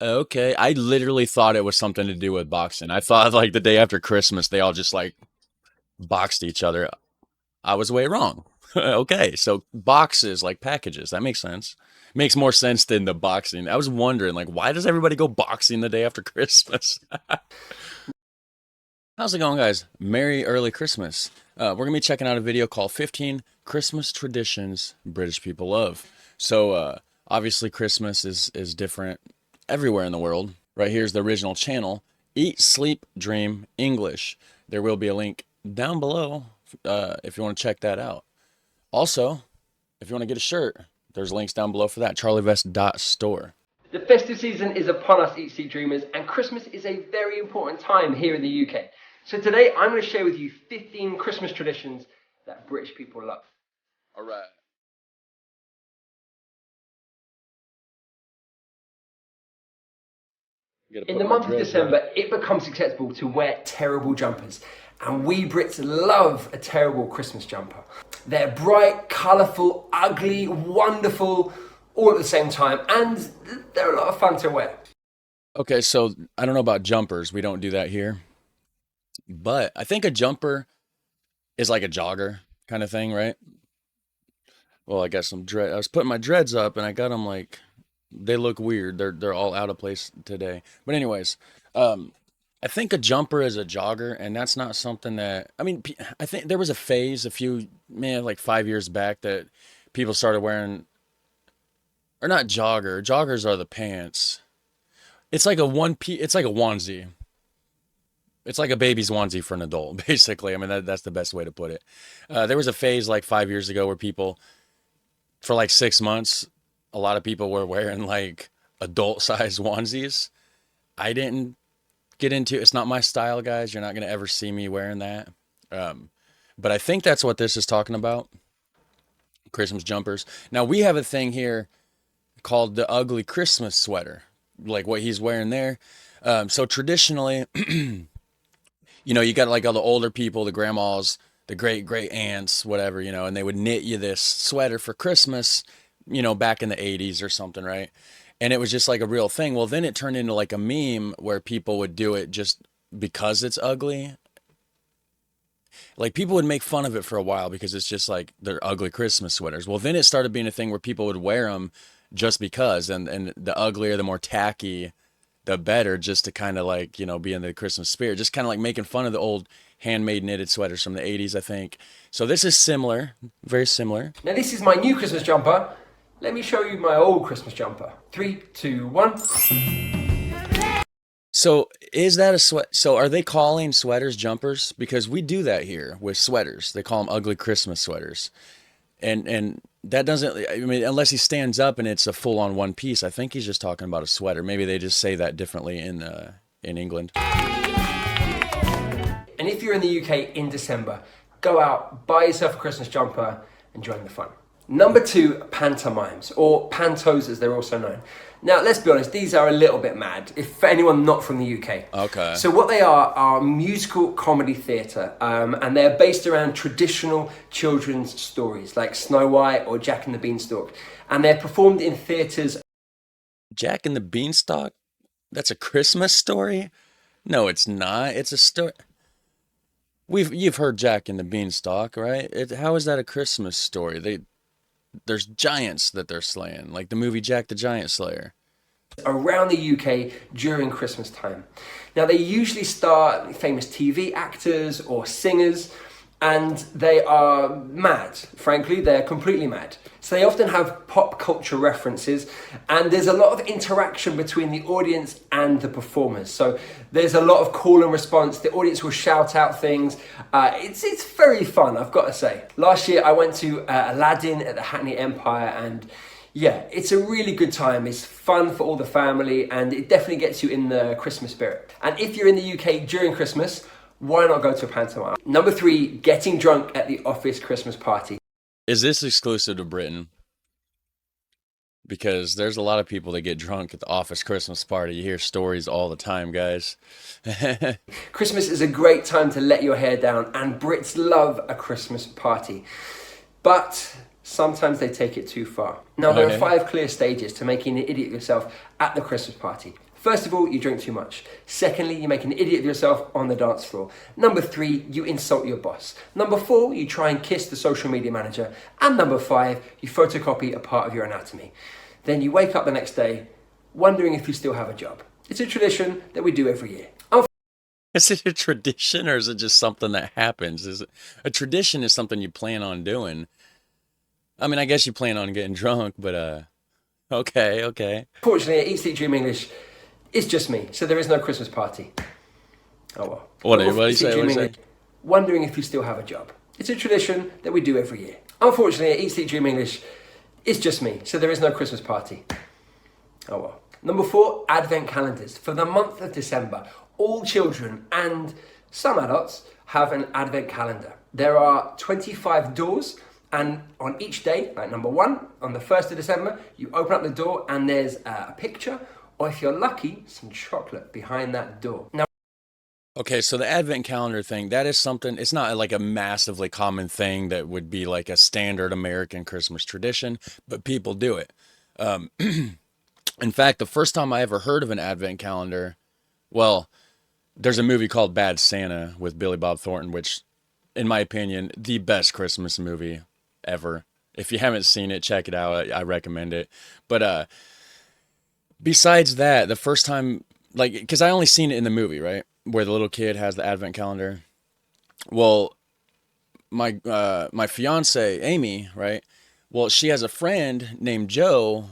Okay, I literally thought it was something to do with boxing. I thought like the day after Christmas they all just like boxed each other. I was way wrong. Okay, so boxes like packages. That makes sense. Makes more sense than the boxing. I was wondering like why does everybody go boxing the day after Christmas? How's it going, guys? Merry early Christmas. We're gonna be checking out a video called 15 Christmas Traditions British People Love. So obviously Christmas is different everywhere in the world. Right here's the original channel, Eat, Sleep, Dream English. There will be a link down below if you want to check that out. Also, if you want to get a shirt, there's links down below for that. charlievest.store. The festive season is upon us, Eat Sleep Dreamers, and Christmas is a very important time here in the UK. So today I'm going to share with you 15 Christmas traditions that British people love. All right. In the month of December, it becomes acceptable to wear terrible jumpers. And we Brits love a terrible Christmas jumper. They're bright, colourful, ugly, wonderful, all at the same time. And they're a lot of fun to wear. Okay, so I don't know about jumpers. We don't do that here. But I think a jumper is like a jogger kind of thing, right? Well, I got some dread. I was putting my dreads up, and I got them like they look weird. They're all out of place today. But anyways, um, I think a jumper is a jogger, and that's not something that I mean. I think there was a phase a few, man, like 5 years back that people started wearing, or not jogger. Joggers are the pants. It's like a one piece. It's like a onesie. It's like a baby's onesie for an adult, basically. I mean, that's the best way to put it. There was a phase like 5 years ago where people, for like 6 months, a lot of people were wearing like adult size onesies. I didn't get into it's not my style, guys. You're not gonna ever see me wearing that. Um, but I think that's what this is talking about. Christmas jumpers. Now we have a thing here called the ugly Christmas sweater, like what he's wearing there. So traditionally, you got like all the older people, the grandmas, the great aunts, whatever, and they would knit you this sweater for Christmas, back in the 80s or something, right? And it was just like a real thing. Well, then it turned into like a meme where people would do it just because it's ugly. Like people would make fun of it for a while because it's just like they're ugly Christmas sweaters. Well, then it started being a thing where people would wear them just because, and the uglier, the more tacky, the better, just to kind of like, be in the Christmas spirit, just kind of like making fun of the old handmade knitted sweaters from the 80s, I think. So this is similar, very similar. Now this is my new Christmas jumper. Let me show you my old Christmas jumper. 3, 2, 1. So is that a sweat? So are they calling sweaters jumpers? Because we do that here with sweaters. They call them ugly Christmas sweaters. And that doesn't, I mean, unless he stands up and it's a full on one piece, I think he's just talking about a sweater. Maybe they just say that differently in England. And if you're in the UK in December, go out, buy yourself a Christmas jumper and join the fun. Number 2, pantomimes, or pantos as they're also known. Now, let's be honest, these are a little bit mad, if for anyone not from the UK. Okay. So what they are musical comedy theatre, and they're based around traditional children's stories, like Snow White or Jack and the Beanstalk. And they're performed in theatres. Jack and the Beanstalk? That's a Christmas story? No, it's not. It's a story. You've heard Jack and the Beanstalk, right? How is that a Christmas story? There's giants that they're slaying, like the movie Jack the Giant Slayer. Around the UK during Christmas time. Now they usually star famous TV actors or singers, and they are mad. Frankly, they're completely mad. So they often have pop culture references, and there's a lot of interaction between the audience and the performers. So there's a lot of call and response. The audience will shout out things. It's very fun, I've got to say. Last year I went to Aladdin at the Hackney Empire, and yeah, it's a really good time. It's fun for all the family, and it definitely gets you in the Christmas spirit. And if you're in the UK during Christmas, why not go to a pantomime? Number 3, getting drunk at the office Christmas party. Is this exclusive to Britain? Because there's a lot of people that get drunk at the office Christmas party. You hear stories all the time, guys. Christmas is a great time to let your hair down, and Brits love a Christmas party. But Sometimes they take it too far. Now, there are Okay. 5 clear stages to making an idiot of yourself at the Christmas party. First of all, you drink too much. Secondly, you make an idiot of yourself on the dance floor. Number 3, you insult your boss. Number 4, you try and kiss the social media manager. And number 5, you photocopy a part of your anatomy. Then you wake up the next day wondering if you still have a job. It's a tradition that we do every year. Is it a tradition or is it just something that happens? Is it a tradition is something you plan on doing? I mean, I guess you plan on getting drunk, but okay, okay. Unfortunately, at Eat, Sleep, Dream English, it's just me, so there is no Christmas party. Oh well. What But do with you Eat, Sleep, say? What do Dream you say? English, wondering if you still have a job. It's a tradition that we do every year. Unfortunately, at Eat, Sleep, Dream English, it's just me, so there is no Christmas party. Oh well. Number 4, advent calendars. For the month of December, all children and some adults have an advent calendar. There are 25 doors, and on each day, like number 1, on the 1st of December, you open up the door and there's a picture, or if you're lucky, some chocolate behind that door. Now, Okay, so the advent calendar thing, that is something, it's not like a massively common thing that would be like a standard American Christmas tradition, but people do it. Um, in fact, the first time I ever heard of an advent calendar, well, there's a movie called Bad Santa with Billy Bob Thornton, which, in my opinion, the best Christmas movie ever. If you haven't seen it, check it out. I recommend it. But besides that, the first time, like, because I only seen it in the movie, right, where the little kid has the advent calendar. Well, my fiance Amy, right? Well, she has a friend named Joe,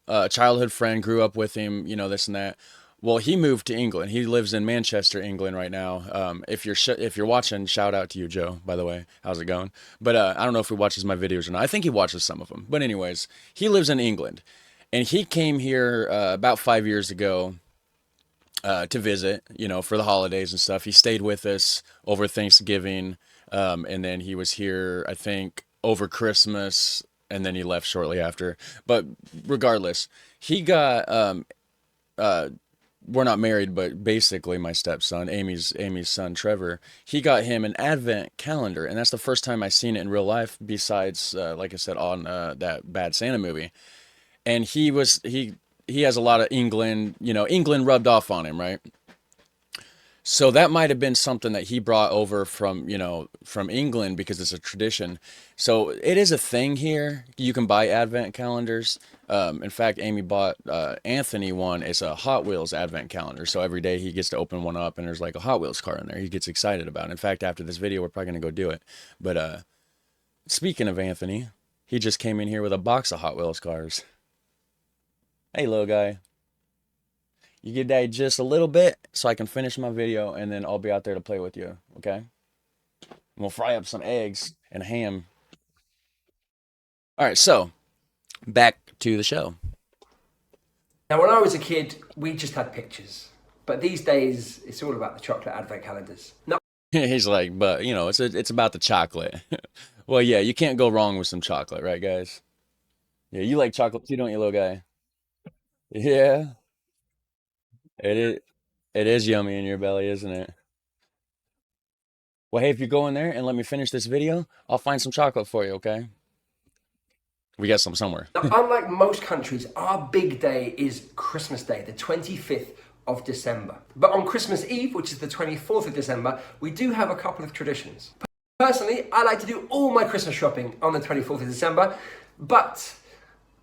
a childhood friend, grew up with him, this and that. Well, he moved to England. He lives in Manchester, England right now. If you're watching, shout out to you, Joe. By the way, how's it going? But I don't know if he watches my videos or not. I think he watches some of them. But anyways, he lives in England, and he came here about 5 years ago to visit, for the holidays and stuff. He stayed with us over Thanksgiving, and then he was here, I think, over Christmas, and then he left shortly after. But regardless, he got uh, we're not married, but basically my stepson, Amy's son, Trevor, he got him an advent calendar, and that's the first time I seen it in real life. Besides, like I said, on that Bad Santa movie, and he has a lot of England, England rubbed off on him, right? So that might have been something that he brought over from England because it's a tradition. So it is a thing here. You can buy advent calendars. In fact, Amy bought Anthony one. It's a Hot Wheels advent calendar. So every day he gets to open one up and there's like a Hot Wheels car in there. He gets excited about it. In fact, after this video, we're probably going to go do it. But speaking of Anthony, he just came in here with a box of Hot Wheels cars. Hey, little guy. You give daddy just a little bit so I can finish my video and then I'll be out there to play with you, okay? And we'll fry up some eggs and ham. All right, so back to the show. now, when I was a kid, we just had pictures. But these days, it's all about the chocolate advent calendars. Now, He's like, but it's about the chocolate. Well, yeah, you can't go wrong with some chocolate, right, guys? Yeah, you like chocolate too, don't you, little guy? Yeah, it is. It is yummy in your belly, isn't it? Well, hey, if you go in there and let me finish this video, I'll find some chocolate for you, okay? We got some somewhere. Now, unlike most countries, our big day is Christmas Day, the 25th of December. But on Christmas Eve, which is the 24th of December, we do have a couple of traditions. Personally, I like to do all my Christmas shopping on the 24th of December, but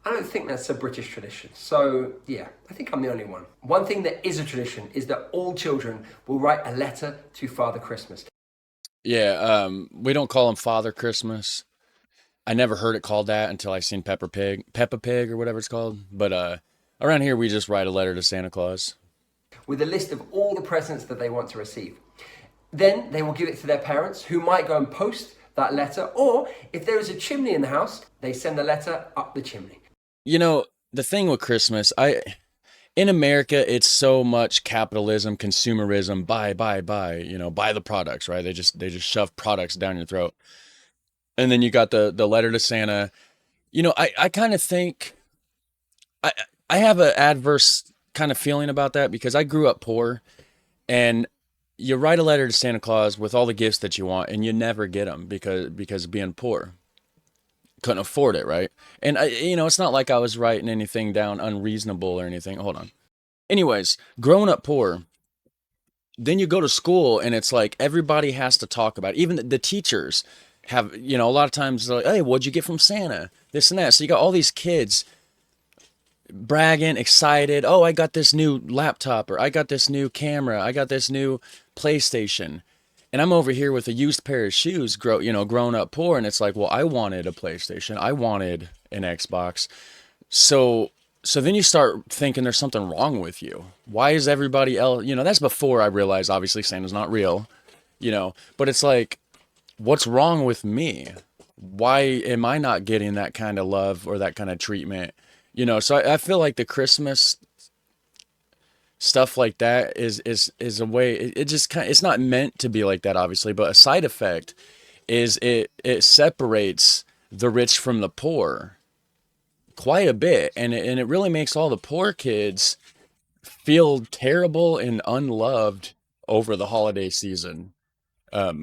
I don't think that's a British tradition. So, yeah, I think I'm the only one. One thing that is a tradition is that all children will write a letter to Father Christmas. Yeah, we don't call him Father Christmas. I never heard it called that until I seen Peppa Pig or whatever it's called. But around here we just write a letter to Santa Claus. With a list of all the presents that they want to receive. Then they will give it to their parents, who might go and post that letter, or if there is a chimney in the house, they send the letter up the chimney. The thing with Christmas, in America, it's so much capitalism, consumerism, buy the products, right? They just shove products down your throat. And then you got the letter to Santa. I kind of think I I have an adverse kind of feeling about that because I grew up poor, and you write a letter to Santa Claus with all the gifts that you want and you never get them because of being poor. couldn't afford it, right? And it's not like I was writing anything down unreasonable or anything. Hold on. Anyways, growing up poor, then you go to school and it's like everybody has to talk about it. Even the teachers have, a lot of times they're like, hey, what'd you get from Santa? This and that. So you got all these kids bragging, excited. Oh, I got this new laptop, or I got this new camera, I got this new PlayStation. And I'm over here with a used pair of shoes, grown up poor, and it's like, well, I wanted a PlayStation, I wanted an Xbox. So then you start thinking there's something wrong with you. Why is everybody else, that's before I realized obviously Santa's not real, but it's like, what's wrong with me? Why am I not getting that kind of love or that kind of treatment? So I feel like the Christmas stuff like that is a way, it just kind, it's not meant to be like that obviously, but a side effect is it separates the rich from the poor quite a bit, and it really makes all the poor kids feel terrible and unloved over the holiday season,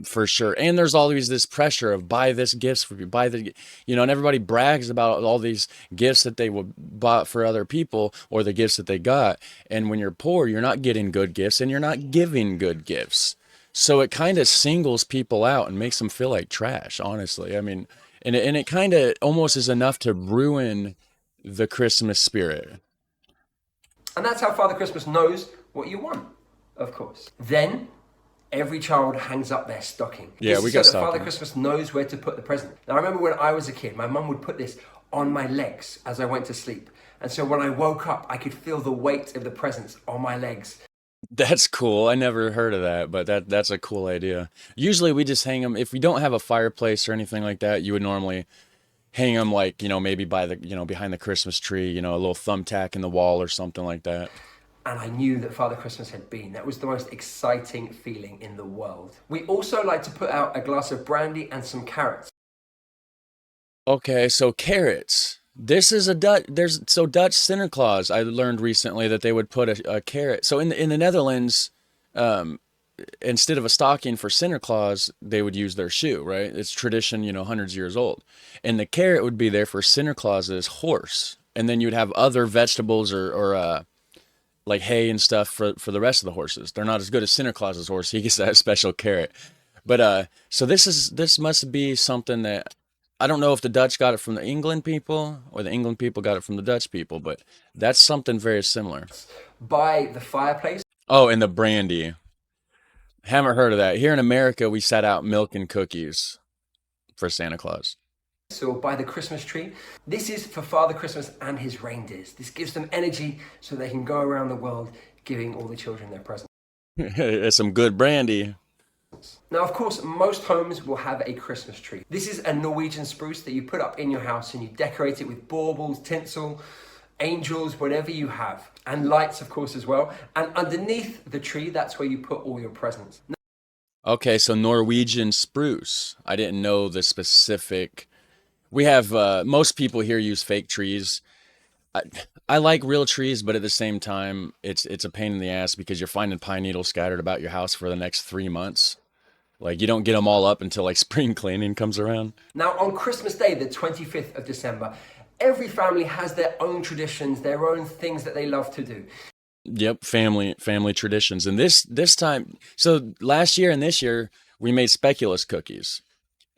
for sure. And there's always this pressure of buy this gifts for you, and everybody brags about all these gifts that they would bought for other people or the gifts that they got. And when you're poor, you're not getting good gifts and you're not giving good gifts. So it kind of singles people out and makes them feel like trash, honestly. I mean, and it kind of almost is enough to ruin the Christmas spirit. And that's how Father Christmas knows what you want, of course. Then every child hangs up their stocking. Yeah, This we is so got that Father stockings. Christmas knows where to put the present. Now, I remember when I was a kid, my mum would put this on my legs as I went to sleep. And so when I woke up, I could feel the weight of the presents on my legs. That's cool. I never heard of that, but that's a cool idea. Usually we just hang them if we don't have a fireplace or anything like that. You would normally hang them like, maybe by the, behind the Christmas tree, a little thumbtack in the wall or something like that. And I knew that Father Christmas had been. That was the most exciting feeling in the world. We also like to put out a glass of brandy and some carrots. Okay, so carrots. This is a Dutch Santa Claus. I learned recently that they would put a carrot. So in the Netherlands, um, instead of a stocking for Santa Claus, they would use their shoe, right? It's tradition, hundreds of years old. And the carrot would be there for Santa Claus's horse. And then you'd have other vegetables or like hay and stuff for the rest of the horses. They're not as good as Santa Claus's horse. He gets that special carrot. But so this must be something that I don't know if the Dutch got it from the England people or the England people got it from the Dutch people, but that's something very similar. By the fireplace Oh, and the brandy. Haven't heard of that. Here in America, we set out milk and cookies for Santa Claus. or by the Christmas tree. This is for Father Christmas and his reindeers. This gives them energy so they can go around the world giving all the children their presents. It's some good brandy. Now, of course, most homes will have a Christmas tree. This is a Norwegian spruce that you put up in your house and you decorate it with baubles, tinsel, angels, whatever you have. And lights, of course, as well. And underneath the tree, that's where you put all your presents. Okay, so Norwegian spruce. I didn't know the specific. We have most people here use fake trees. I, I like real trees, but at the same time, it's a pain in the ass because you're finding pine needles scattered about your house for the next 3 months. Like you don't get them all up until like spring cleaning comes around. Now, on Christmas Day, the 25th of December, every family has their own traditions, their own things that they love to do. Yep, family traditions. And this time, so last year and this year we made speculous cookies.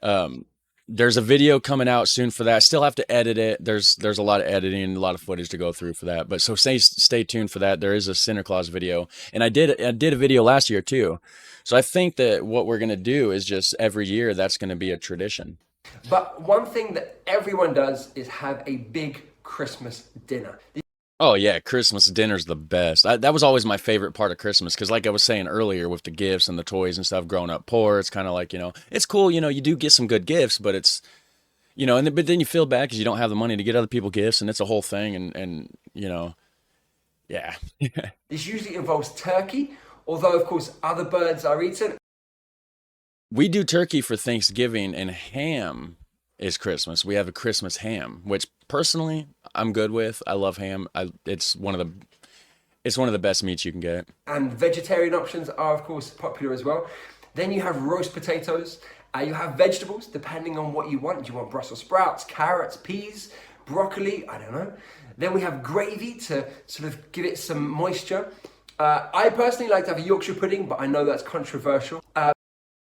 Um, there's a video coming out soon for that. I still have to edit it. There's a lot of editing, a lot of footage to go through for that. But so stay tuned for that. There is a Santa Claus video, and I did a video last year too. So I think that what we're gonna do is just every year that's gonna be a tradition. But one thing that everyone does is have a big Christmas dinner. Oh yeah, Christmas dinner's the best. That was always my favorite part of Christmas because, like I was saying earlier, with the gifts and the toys and stuff, growing up poor, it's kind of like it's cool. You do get some good gifts, but it's but then you feel bad because you don't have the money to get other people gifts, and it's a whole thing. And yeah. This usually involves turkey, although, of course, other birds are eaten. We do turkey for Thanksgiving, and ham is Christmas. We have a Christmas ham, which personally I'm good with. I love ham. It's one of the best meats you can get. And vegetarian options are, of course, popular as well. Then you have roast potatoes You have vegetables depending on what you want. Do you want Brussels sprouts, carrots, peas, broccoli? I don't know. Then we have gravy to sort of give it some moisture. I personally like to have a Yorkshire pudding, but I know that's controversial.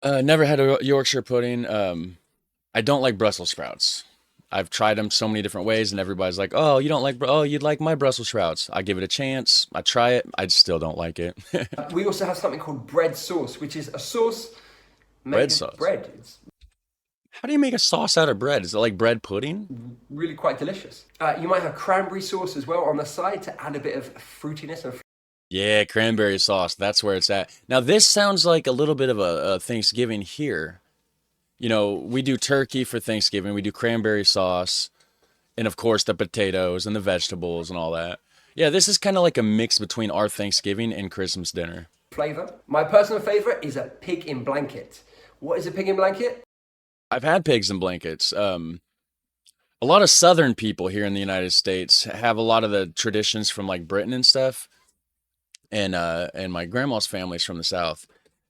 Never had a Yorkshire pudding. I don't like Brussels sprouts. I've tried them so many different ways, and everybody's like, "Oh, you don't like? Oh, you'd like my Brussels sprouts." I give it a chance. I try it. I still don't like it. We also have something called bread sauce, which is a sauce Bread made of sauce. bread. It's How do you make a sauce out of bread? Is it like bread pudding? really quite delicious. You might have cranberry sauce as well on the side to add a bit of fruitiness and Yeah, cranberry sauce. That's where it's at. Now, this sounds like a little bit of a Thanksgiving here. You know, we do turkey for Thanksgiving. We do cranberry sauce, and of course the potatoes and the vegetables and all that. Yeah, this is kind of like a mix between our Thanksgiving and Christmas dinner. flavor. My personal favorite is a pig in blanket. What is a pig in blanket? I've had pigs in blankets. A lot of Southern people here in the United States have a lot of the traditions from like Britain and stuff, and my grandma's family's from the South,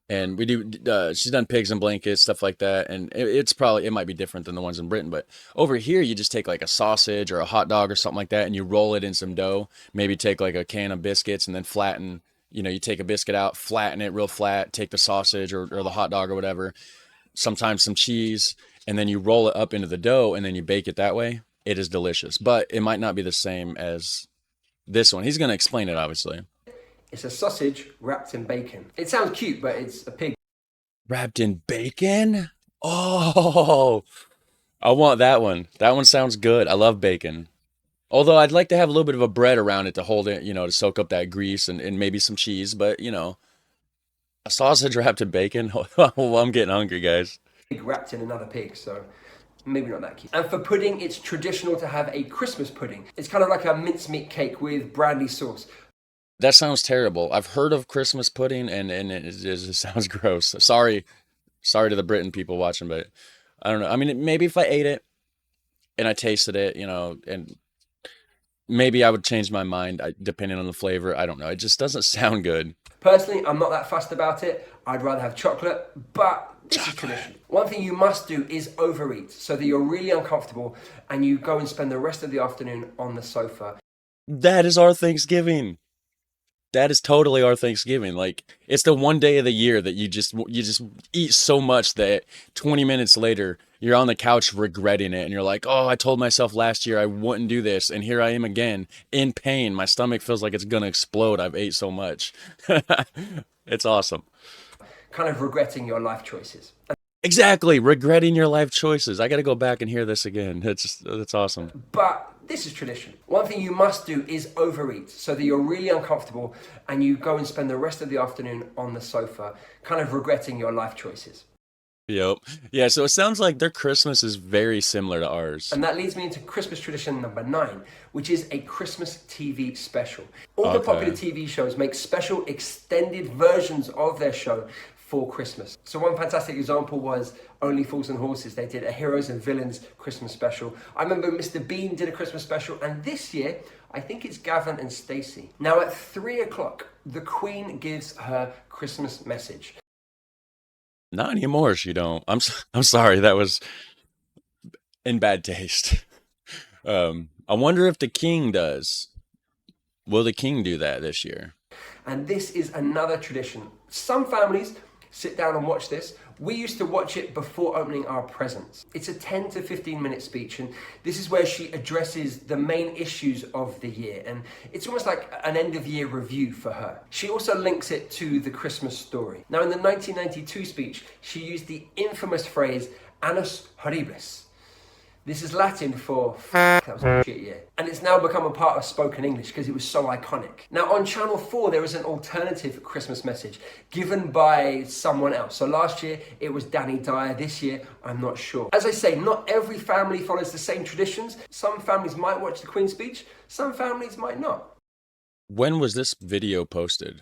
and we do. She's done pigs in blankets, stuff like that, and it might be different than the ones in Britain, but over here you just take like a sausage or a hot dog or something like that, and you roll it in some dough. Maybe take like a can of biscuits and then flatten. You know, you take a biscuit out, flatten it real flat, take the sausage or the hot dog or whatever, sometimes some cheese, and then you roll it up into the dough and then you bake it that way. It is delicious, but it might not be the same as this one. He's going to explain it, obviously. It's a sausage wrapped in bacon. It sounds cute, but it's a pig. Wrapped in bacon? Oh, I want that one. That one sounds good. I love bacon. Although I'd like to have a little bit of a bread around it to hold it, to soak up that grease and maybe some cheese, but a sausage wrapped in bacon. Oh, I'm getting hungry, guys. Wrapped in another pig, so maybe not that cute. And for pudding, it's traditional to have a Christmas pudding. It's kind of like a mincemeat cake with brandy sauce. That sounds terrible. I've heard of Christmas pudding and it sounds gross. Sorry to the Britain people watching, but I don't know. I mean, maybe if I ate it and I tasted it, and maybe I would change my mind depending on the flavor. I don't know. It just doesn't sound good. Personally, I'm not that fussed about it. I'd rather have chocolate, but this is tradition. One thing you must do is overeat so that you're really uncomfortable and you go and spend the rest of the afternoon on the sofa. That is our Thanksgiving. That is totally our Thanksgiving. Like it's the one day of the year that you just eat so much that 20 minutes later you're on the couch regretting it and you're like, "Oh, I told myself last year I wouldn't do this and here I am again in pain. My stomach feels like it's going to explode. I've ate so much." It's awesome. Kind of regretting your life choices. Exactly, regretting your life choices. I got to go back and hear this again. It's awesome. But this is tradition. One thing you must do is overeat so that you're really uncomfortable and you go and spend the rest of the afternoon on the sofa, kind of regretting your life choices. Yep. Yeah, so it sounds like their Christmas is very similar to ours. And that leads me into Christmas tradition number 9, which is a Christmas TV special. All the popular TV shows make special extended versions of their show for Christmas. So one fantastic example was Only Fools and Horses. They did a Heroes and Villains Christmas special. I remember Mr. Bean did a Christmas special, and this year, I think it's Gavin and Stacey. Now at 3 o'clock, the Queen gives her Christmas message. Not anymore, she don't. I'm sorry, that was in bad taste. I wonder if the king does. Will the king do that this year? And this is another tradition. Some families sit down and watch this. We used to watch it before opening our presents. It's a 10 to 15 minute speech, and this is where she addresses the main issues of the year, and it's almost like an end of year review for her. She also links it to the Christmas story. Now in the 1992 speech, she used the infamous phrase annus horribilis. This is Latin for that was a shit year. And it's now become a part of spoken English because it was so iconic. Now on Channel 4, there is an alternative Christmas message given by someone else. So last year, it was Danny Dyer. This year, I'm not sure. As I say, not every family follows the same traditions. Some families might watch the Queen's speech. Some families might not. When was this video posted?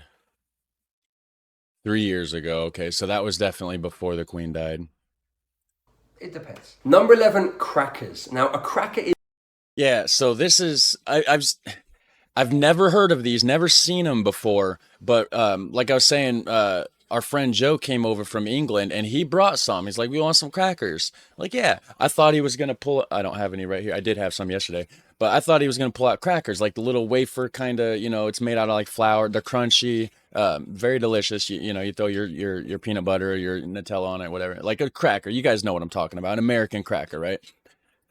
3 years ago. Okay, so that was definitely before the Queen died. It depends. Number 11, crackers. Now, a cracker is... Yeah, so this is I've never heard of these, never seen them before, but like I was saying, our friend Joe came over from England and he brought some. He's like, "We want some crackers." Like, yeah. I thought he was gonna pull. I don't have any right here. I did have some yesterday, but I thought he was gonna pull out crackers, like the little wafer kind of. It's made out of like flour. They're crunchy, very delicious. You throw your peanut butter or your Nutella on it, whatever. Like a cracker. You guys know what I'm talking about. An American cracker, right?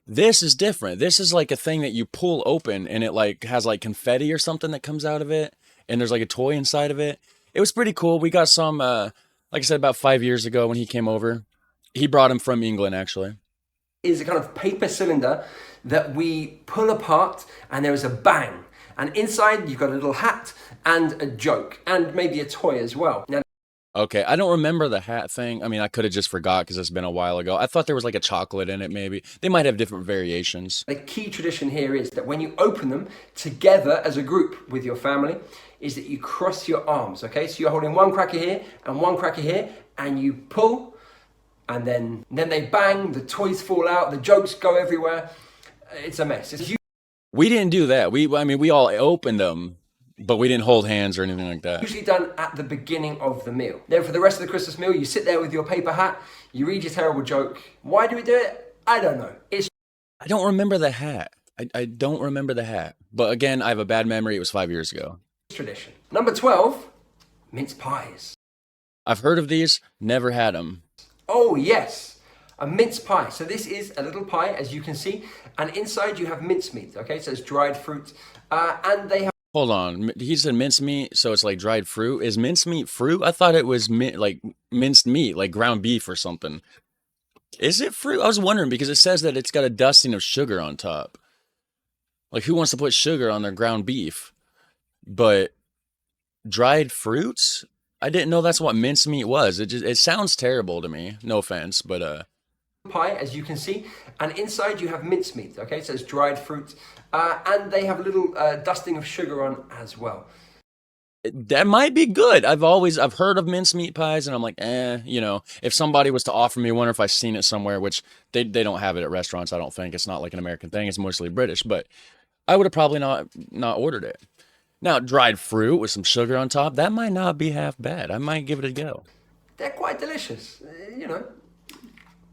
This is different. This is like a thing that you pull open and it like has like confetti or something that comes out of it, and there's like a toy inside of it. It was pretty cool. We got some, like I said, about 5 years ago when he came over. He brought him from England, actually. Is a kind of paper cylinder that we pull apart, and there is a bang. And inside, you've got a little hat and a joke, and maybe a toy as well. Now, Okay, I don't remember the hat thing. I mean, I could have just forgot because it's been a while ago. I thought there was like a chocolate in it, maybe. They might have different variations. the key tradition here is that when you open them together as a group with your family, is that you cross your arms, okay? So you're holding one cracker here and one cracker here, and you pull, and then they bang, the toys fall out, the jokes go everywhere. It's a mess. It's We didn't do that. I mean, we all opened them, but we didn't hold hands or anything like that. usually done at the beginning of the meal. Then for the rest of the Christmas meal, you sit there with your paper hat, you read your terrible joke. Why do we do it? I don't know. It's I don't remember the hat. I don't remember the hat. But again, I have a bad memory. It was 5 years ago. tradition. Number 12, mince pies. I've heard of these, never had them. Oh yes, a mince pie. So this is a little pie, as you can see, and inside you have mincemeat, okay? So it's dried fruit, and they have Hold on. He said mincemeat, so it's like dried fruit. Is mincemeat fruit? I thought it was like minced meat, like ground beef or something. Is it fruit? I was wondering because it says that it's got a dusting of sugar on top. Like, who wants to put sugar on their ground beef? But dried fruits? I didn't know that's what mincemeat was. It sounds terrible to me. No offense, but pie, as you can see, and inside you have mincemeat, okay? So it's dried fruit, and they have a little dusting of sugar on as well. that might be good. I've heard of mincemeat pies, and I'm like, if somebody was to offer me one, or if I've seen it somewhere, which they don't have it at restaurants, I don't think. It's not like an American thing. It's mostly British, but I would have probably not ordered it. Now, dried fruit with some sugar on top, that might not be half bad. I might give it a go. They're quite delicious,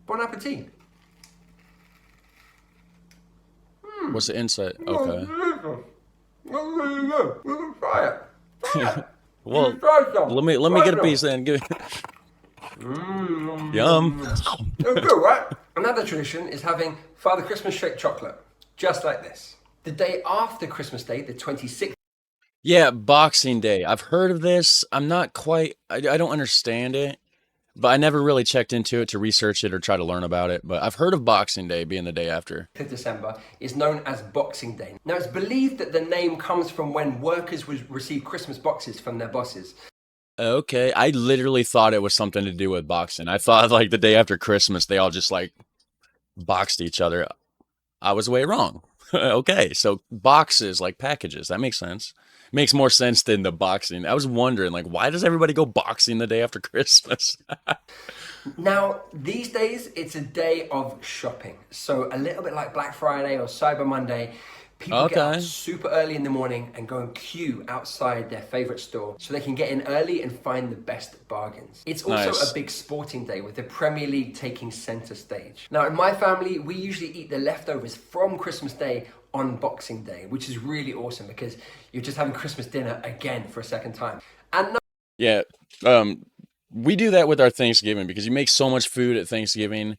Bon appetit. What's the inside? Okay. Delicious. There you go. You can try it. Try it. Well, Try some. let me Try get a some. piece then. Give Yum. It's good, right? Another tradition is having Father Christmas shaped chocolate, just like this. The day after Christmas Day, the 26th Yeah, Boxing Day. I've heard of this. I'm not quite, I don't understand it, but I never really checked into it to research it or try to learn about it. But I've heard of Boxing Day being the day after. of December is known as Boxing Day. Now, it's believed that the name comes from when workers would receive Christmas boxes from their bosses. Okay, I literally thought it was something to do with boxing. I thought like the day after Christmas, they all just like boxed each other. I was way wrong. Okay, so boxes, like packages, that makes sense. Makes more sense than the boxing. I was wondering, like, why does everybody go boxing the day after Christmas? Now, these days, it's a day of shopping. So, a little bit like Black Friday or Cyber Monday, people get up Okay. super early in the morning and go and queue outside their favorite store so they can get in early and find the best bargains. It's also Nice. a big sporting day with the Premier League taking center stage. Now, in my family, we usually eat the leftovers from Christmas Day on Boxing Day, which is really awesome because you're just having Christmas dinner again for a second time. And Yeah, we do that with our Thanksgiving because you make so much food at Thanksgiving,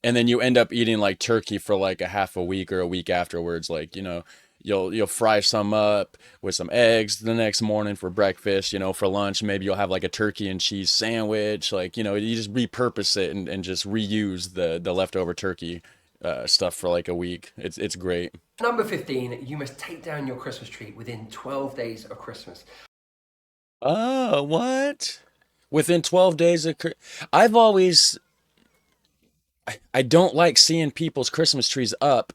and then you end up eating like turkey for like a half a week or a week afterwards. Like, you'll fry some up with some eggs the next morning for breakfast. For lunch maybe you'll have like a turkey and cheese sandwich. Like, you just repurpose it and just reuse the leftover turkey stuff for like a week. It's great. number 15, you must take down your Christmas tree within 12 days of Christmas. Oh, what? Within 12 days of I've always I don't like seeing people's Christmas trees up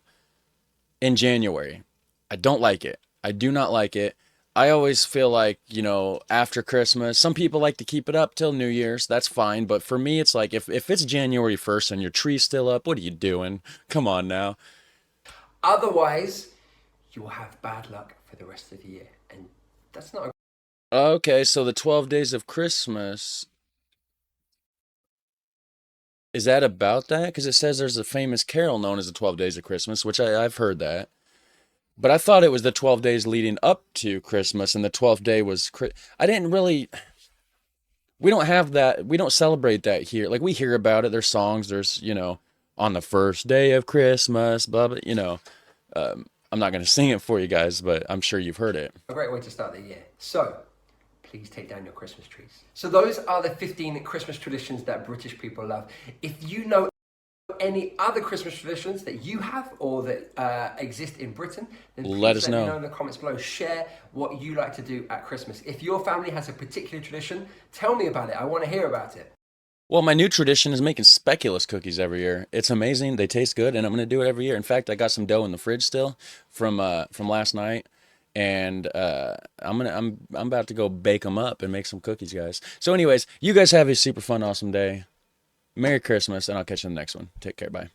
in January. I don't like it. I do not like it. I always feel like, after Christmas, some people like to keep it up till New Year's. That's fine. But for me, it's like if it's January 1st and your tree's still up, what are you doing? Come on now. Otherwise, you will have bad luck for the rest of the year. And that's not a Okay, so the 12 days of Christmas. Is that about that? Because it says there's a famous carol known as the 12 Days of Christmas, which I've heard that. But I thought it was the 12 days leading up to Christmas, and the 12th day was. I didn't really. We don't have that. We don't celebrate that here. Like we hear about it. There's songs. There's on the first day of Christmas, blah blah. I'm not gonna sing it for you guys, but I'm sure you've heard it. A great way to start the year. So, please take down your Christmas trees. So those are the 15 Christmas traditions that British people love. If you know any other Christmas traditions that you have or that exist in Britain, then please Let us let me know. know in the comments below. Share what you like to do at Christmas. If your family has a particular tradition, tell me about it. I want to hear about it. Well, my new tradition is making speculous cookies every year. It's amazing. They taste good, and I'm gonna do it every year. In fact, I got some dough in the fridge still from last night, and I'm about to go bake them up and make some cookies, guys. So, anyways, you guys have a super fun, awesome day. Merry Christmas, and I'll catch you in the next one. Take care. Bye.